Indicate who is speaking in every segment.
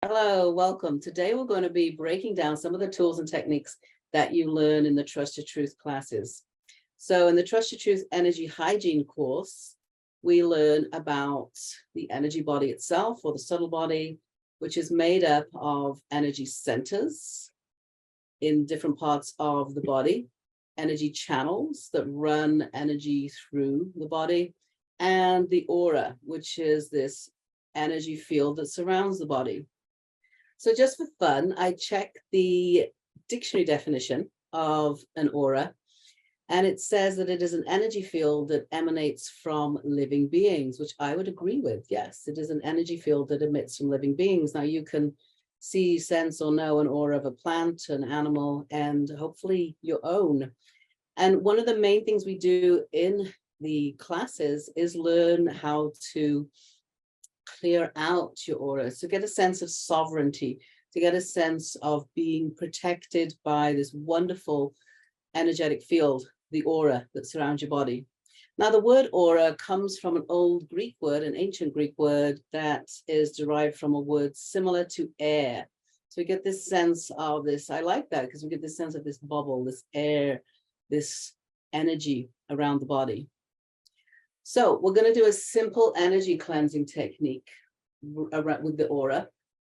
Speaker 1: Hello, welcome. Today we're going to be breaking down some of the tools and techniques that you learn in the Trust Your Truth classes. So in the Trust Your Truth Energy Hygiene course, we learn about the energy body itself, or the subtle body, which is made up of energy centers in different parts of the body, energy channels that run energy through the body, and the aura, which is this energy field that surrounds the body. So just for fun, I checked the dictionary definition of an aura, and it says that it is an energy field that emanates from living beings, which I would agree with. Yes, it is an energy field that emits from living beings. Now you can see, sense, or know an aura of a plant, an animal, and hopefully your own. And one of the main things we do in the classes is learn how to clear out your aura, to get a sense of sovereignty, to get a sense of being protected by this wonderful energetic field, the aura that surrounds your body. Now, the word aura comes from an old Greek word, an ancient Greek word that is derived from a word similar to air. So we get this sense of this, I like that, because we get this sense of this bubble, this air, this energy around the body. So we're going to do a simple energy cleansing technique with the aura.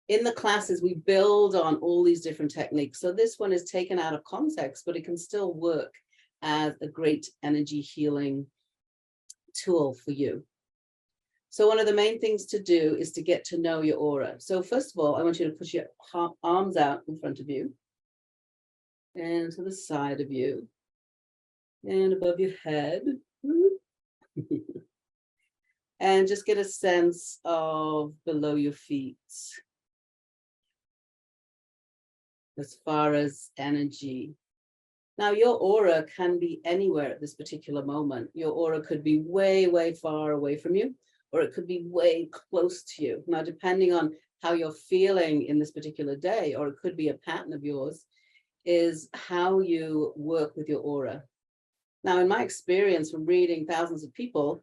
Speaker 1: In the classes, we build on all these different techniques. So this one is taken out of context, but it can still work as a great energy healing tool for you. So one of the main things to do is to get to know your aura. So first of all, I want you to put your arms out in front of you and to the side of you and above your head. And just get a sense of below your feet as far as energy. Now, your aura can be anywhere at this particular moment. Your aura could be way, way far away from you, or it could be way close to you. Now, depending on how you're feeling in this particular day, or it could be a pattern of yours, is how you work with your aura. Now, in my experience from reading thousands of people,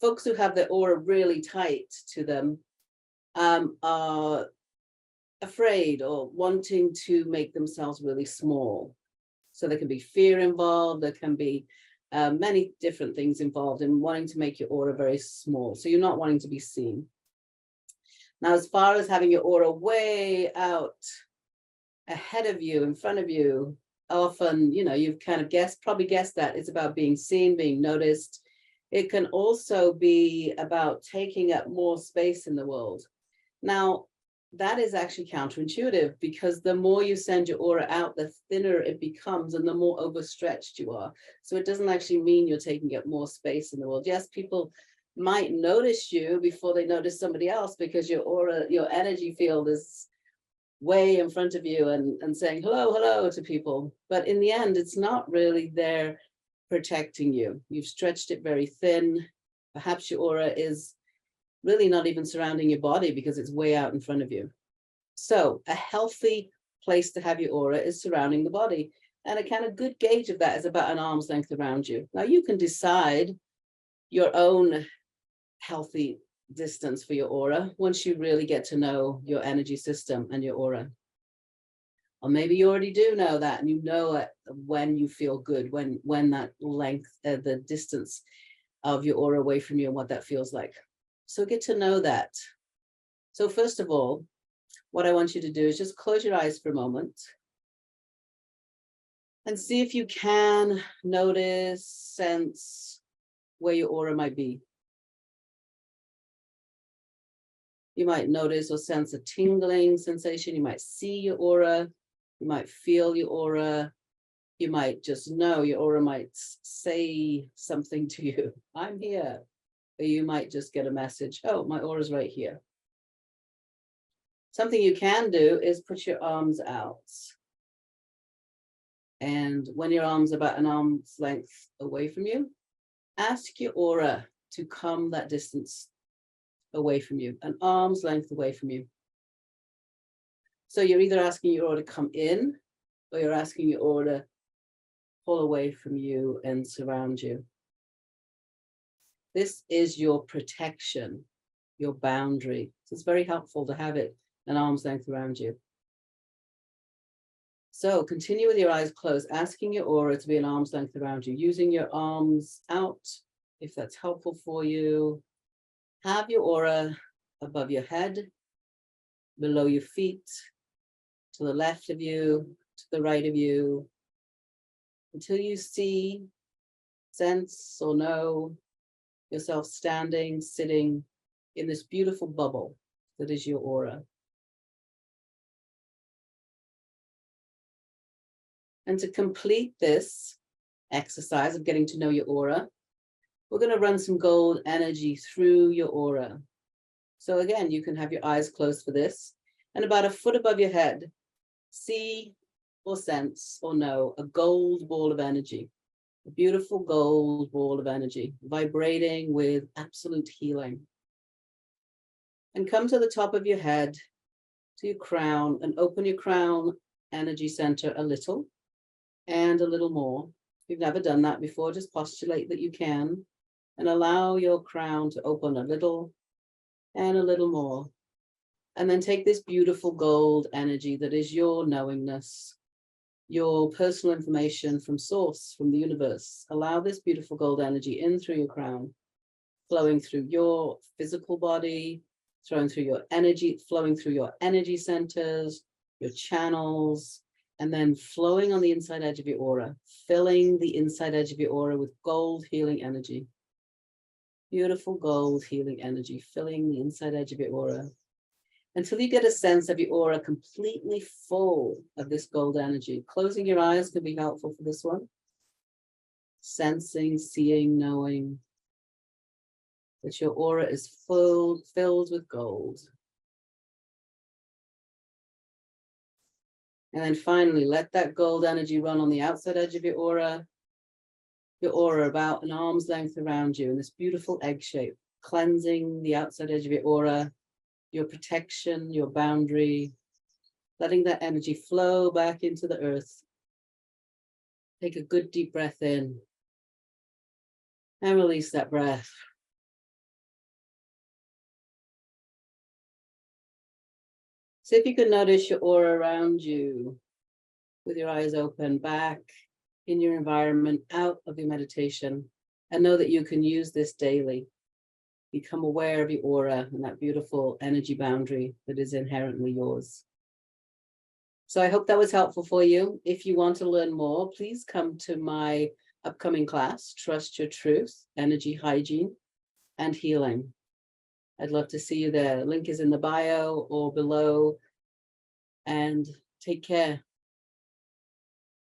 Speaker 1: folks who have their aura really tight to them are afraid or wanting to make themselves really small. So there can be fear involved, there can be many different things involved in wanting to make your aura very small. So you're not wanting to be seen. Now, as far as having your aura way out ahead of you, in front of you, often, you've kind of probably guessed that it's about being seen, being noticed. It can also be about taking up more space in the world. Now, that is actually counterintuitive, because the more you send your aura out, the thinner it becomes and the more overstretched you are. So it doesn't actually mean you're taking up more space in the world. Yes, people might notice you before they notice somebody else, because your aura, your energy field is way in front of you and saying hello, hello to people. But in the end, it's not really there protecting you. You've stretched it very thin. Perhaps your aura is really not even surrounding your body because it's way out in front of you. So a healthy place to have your aura is surrounding the body. And a kind of good gauge of that is about an arm's length around you. Now you can decide your own healthy distance for your aura once you really get to know your energy system and your aura. Or maybe you already do know that, and you know it when you feel good, when that length, the distance of your aura away from you and what that feels like. So get to know that. So first of all, what I want you to do is just close your eyes for a moment and see if you can notice, sense where your aura might be. You might notice or sense a tingling sensation. You might see your aura. You might feel your aura. You might just know your aura might say something to you. I'm here. Or you might just get a message. Oh, my aura's right here. Something you can do is put your arms out. And when your arm's about an arm's length away from you, ask your aura to come that distance away from you, an arm's length away from you. So you're either asking your aura to come in, or you're asking your aura to pull away from you and surround you. This is your protection. your boundary. So it's very helpful to have it an arm's length around you. So continue with your eyes closed, asking your aura to be an arm's length around you, using your arms out, if that's helpful for you. Have your aura above your head, below your feet, to the left of you, to the right of you, until you see, sense, or know yourself standing, sitting in this beautiful bubble that is your aura. And to complete this exercise of getting to know your aura, we're going to run some gold energy through your aura. So again, you can have your eyes closed for this, and about a foot above your head, see or sense or know a gold ball of energy, a beautiful gold ball of energy, vibrating with absolute healing. And come to the top of your head, to your crown, and open your crown energy center a little and a little more. If you've never done that before, just postulate that you can, and allow your crown to open a little and a little more. And then take this beautiful gold energy that is your knowingness, your personal information from source, from the universe. Allow this beautiful gold energy in through your crown, flowing through your physical body, flowing through your energy centers, your channels, and then flowing on the inside edge of your aura, filling the inside edge of your aura with gold healing energy. Beautiful gold healing energy, filling the inside edge of your aura, until you get a sense of your aura completely full of this gold energy. Closing your eyes can be helpful for this one. Sensing, seeing, knowing that your aura is filled with gold. And then finally, let that gold energy run on the outside edge of your aura about an arm's length around you in this beautiful egg shape, cleansing the outside edge of your aura, your protection, your boundary, letting that energy flow back into the earth. Take a good deep breath in and release that breath. See if you can notice your aura around you with your eyes open, back in your environment, out of your meditation, and know that you can use this daily. Become aware of your aura and that beautiful energy boundary that is inherently yours. So I hope that was helpful for you. If you want to learn more, please come to my upcoming class, Trust Your Truth, Energy, Hygiene, and Healing. I'd love to see you there. The link is in the bio or below. And take care.